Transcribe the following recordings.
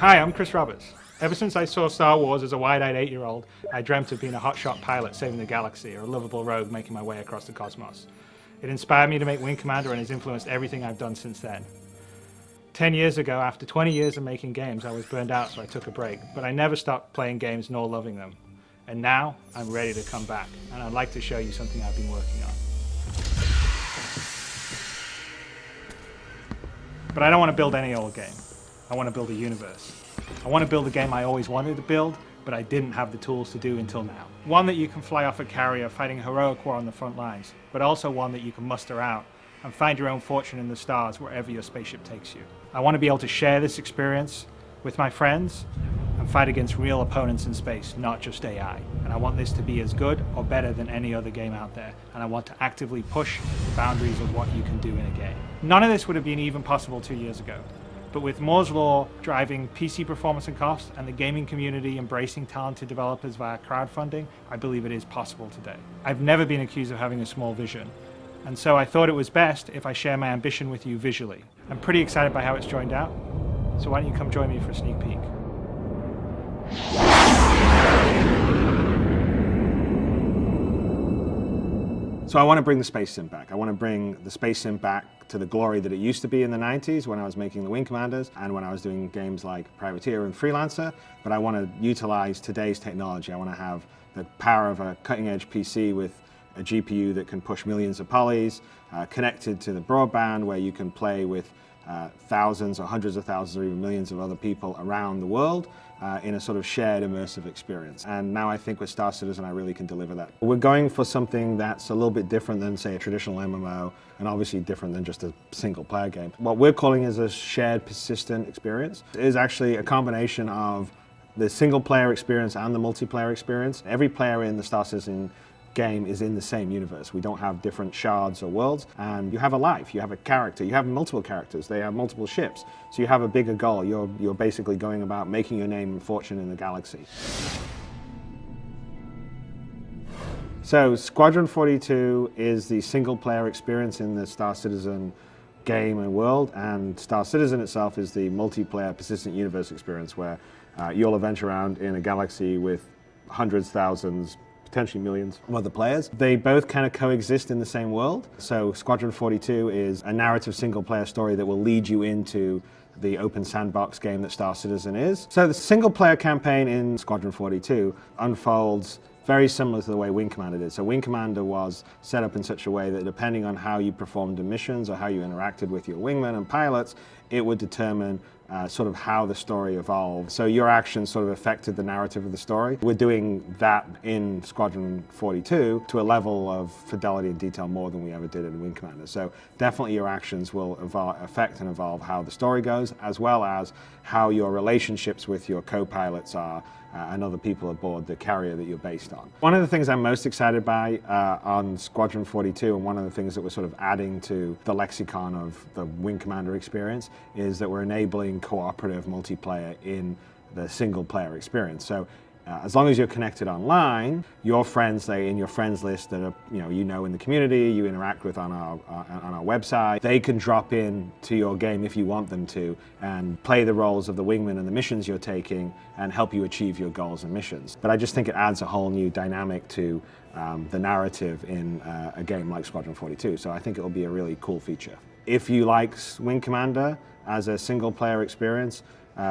Hi, I'm Chris Roberts. Ever since I saw Star Wars as a wide-eyed 8-year-old, I dreamt of being a hotshot pilot saving the galaxy or a lovable rogue making my way across the cosmos. It inspired me to make Wing Commander and has influenced everything I've done since then. 10 years ago, after 20 years of making games, I was burned out, so I took a break, but I never stopped playing games nor loving them. And now, I'm ready to come back, and I'd like to show you something I've been working on. But I don't want to build any old game. I want to build a universe. I want to build a game I always wanted to build, but I didn't have the tools to do until now. One that you can fly off a carrier fighting a heroic war on the front lines, but also one that you can muster out and find your own fortune in the stars wherever your spaceship takes you. I want to be able to share this experience with my friends and fight against real opponents in space, not just AI. And I want this to be as good or better than any other game out there. And I want to actively push the boundaries of what you can do in a game. None of this would have been even possible 2 years ago. But with Moore's Law driving PC performance and cost and the gaming community embracing talented developers via crowdfunding, I believe it is possible today. I've never been accused of having a small vision. And so I thought it was best if I share my ambition with you visually. I'm pretty excited by how it's joined out. So why don't you come join me for a sneak peek? So I want to bring the space sim back. I want to bring the space sim back to the glory that it used to be in the 90s when I was making the Wing Commanders and when I was doing games like Privateer and Freelancer. But I want to utilize today's technology. I want to have the power of a cutting-edge PC with a GPU that can push millions of polys, connected to the broadband where you can play with thousands or hundreds of thousands or even millions of other people around the world in a sort of shared immersive experience. And now I think with Star Citizen I really can deliver that. We're going for something that's a little bit different than, say, a traditional MMO, and obviously different than just a single player game. What we're calling is a shared persistent experience. It is actually a combination of the single player experience and the multiplayer experience. Every player in the Star Citizen game is in the same universe. We don't have different shards or worlds, and you have a life, you have a character, you have multiple characters, they have multiple ships, so you have a bigger goal. You're basically going about making your name and fortune in the galaxy. So Squadron 42 is the single player experience in the Star Citizen game and world, and Star Citizen itself is the multiplayer persistent universe experience where you'll adventure around in a galaxy with hundreds, thousands, potentially millions of other players. They both kind of coexist in the same world. So Squadron 42 is a narrative single-player story that will lead you into the open sandbox game that Star Citizen is. So the single-player campaign in Squadron 42 unfolds very similar to the way Wing Commander did. So Wing Commander was set up in such a way that depending on how you performed the missions or how you interacted with your wingmen and pilots, it would determine sort of how the story evolved. So your actions sort of affected the narrative of the story. We're doing that in Squadron 42 to a level of fidelity and detail more than we ever did in Wing Commander. So definitely your actions will affect and evolve how the story goes, as well as how your relationships with your co-pilots are and other people aboard the carrier that you're based on. One of the things I'm most excited by on Squadron 42, and one of the things that we're sort of adding to the lexicon of the Wing Commander experience, is that we're enabling cooperative multiplayer in the single player experience. So as long as you're connected online, your friends, say in your friends list that are, you know in the community, you interact with on our website, they can drop in to your game if you want them to and play the roles of the wingman and the missions you're taking and help you achieve your goals and missions. But I just think it adds a whole new dynamic to the narrative in a game like Squadron 42. So I think it will be a really cool feature. If you like Wing Commander as a single player experience,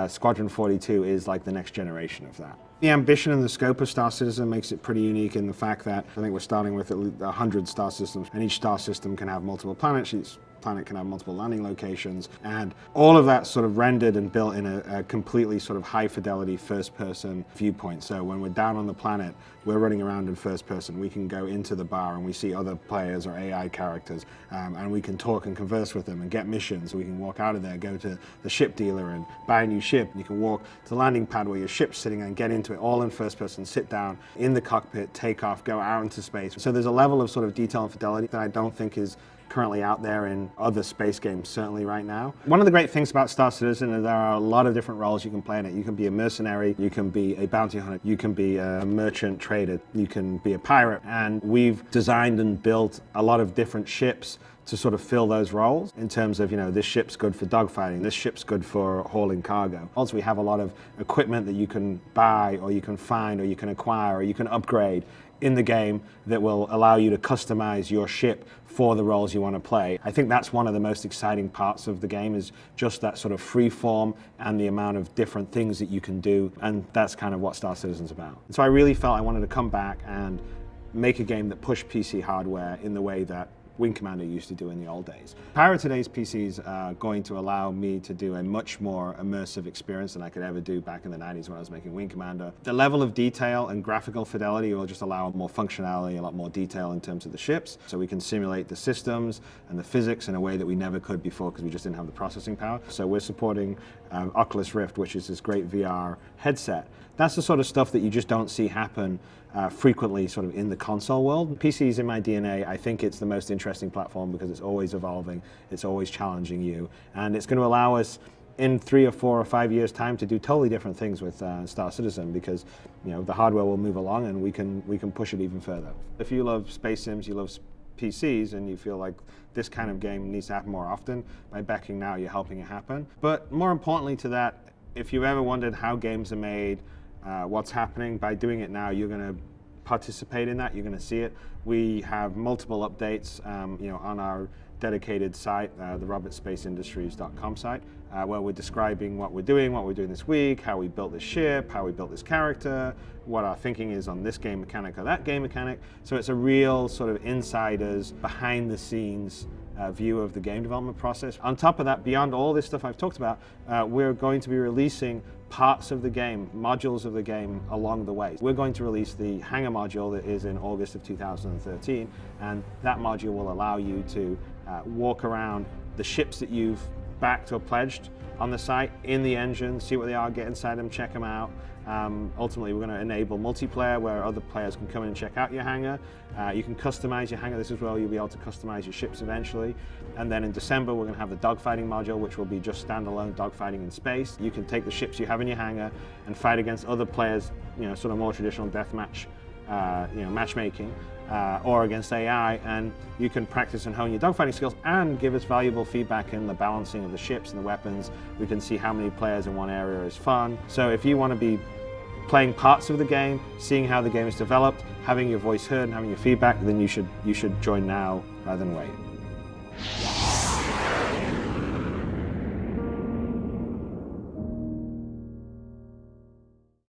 Squadron 42 is like the next generation of that. The ambition and the scope of Star Citizen makes it pretty unique in the fact that I think we're starting with 100 star systems, and each star system can have multiple planets. Each planet can have multiple landing locations, and all of that sort of rendered and built in a completely sort of high fidelity first person viewpoint. So when we're down on the planet, we're running around in first person. We can go into the bar and we see other players or AI characters, and we can talk and converse with them and get missions. We can walk out of there, go to the ship dealer and buy a new ship. You can walk to the landing pad where your ship's sitting and get into it all in first person, sit down in the cockpit, take off, go out into space. So there's a level of sort of detail and fidelity that I don't think is currently out there in other space games, certainly right now. One of the great things about Star Citizen is there are a lot of different roles you can play in it. You can be a mercenary, you can be a bounty hunter, you can be a merchant trader, you can be a pirate. And we've designed and built a lot of different ships to sort of fill those roles in terms of, this ship's good for dogfighting, this ship's good for hauling cargo. Also, we have a lot of equipment that you can buy, or you can find, or you can acquire, or you can upgrade in the game that will allow you to customize your ship for the roles you want to play. I think that's one of the most exciting parts of the game, is just that sort of free form and the amount of different things that you can do, and that's kind of what Star Citizen's about. And so I really felt I wanted to come back and make a game that pushed PC hardware in the way that Wing Commander used to do in the old days. Power of today's PCs are going to allow me to do a much more immersive experience than I could ever do back in the 90s when I was making Wing Commander. The level of detail and graphical fidelity will just allow more functionality, a lot more detail in terms of the ships, so we can simulate the systems and the physics in a way that we never could before because we just didn't have the processing power. So we're supporting Oculus Rift, which is this great VR headset. That's the sort of stuff that you just don't see happen frequently sort of in the console world. PC is in my DNA. I think it's the most interesting platform because it's always evolving, it's always challenging you, and it's going to allow us in 3 or 4 or 5 years time to do totally different things with Star Citizen, because the hardware will move along and we can push it even further. If you love space sims, you love PCs, and you feel like this kind of game needs to happen more often, by backing now you're helping it happen. But more importantly to that, if you've ever wondered how games are made, what's happening, by doing it now, you're going to participate in that, you're going to see it. We have multiple updates on our dedicated site, the robertspaceindustries.com site, where we're describing what we're doing this week, how we built this ship, how we built this character, what our thinking is on this game mechanic or that game mechanic. So it's a real sort of insiders, behind the scenes view of the game development process. On top of that, beyond all this stuff I've talked about, we're going to be releasing parts of the game, modules of the game along the way. We're going to release the hangar module that is in August of 2013, and that module will allow you to walk around the ships that you've backed or pledged on the site, in the engine, see what they are, get inside them, check them out. Ultimately, we're going to enable multiplayer where other players can come in and check out your hangar. You can customize your hangar. This is where you'll be able to customize your ships eventually. And then in December, we're going to have the dogfighting module, which will be just standalone dogfighting in space. You can take the ships you have in your hangar and fight against other players, sort of more traditional deathmatch, matchmaking, or against AI, and you can practice and hone your dogfighting skills and give us valuable feedback in the balancing of the ships and the weapons. We can see how many players in one area is fun. So if you want to be playing parts of the game, seeing how the game is developed, having your voice heard and having your feedback, then you should join now rather than wait.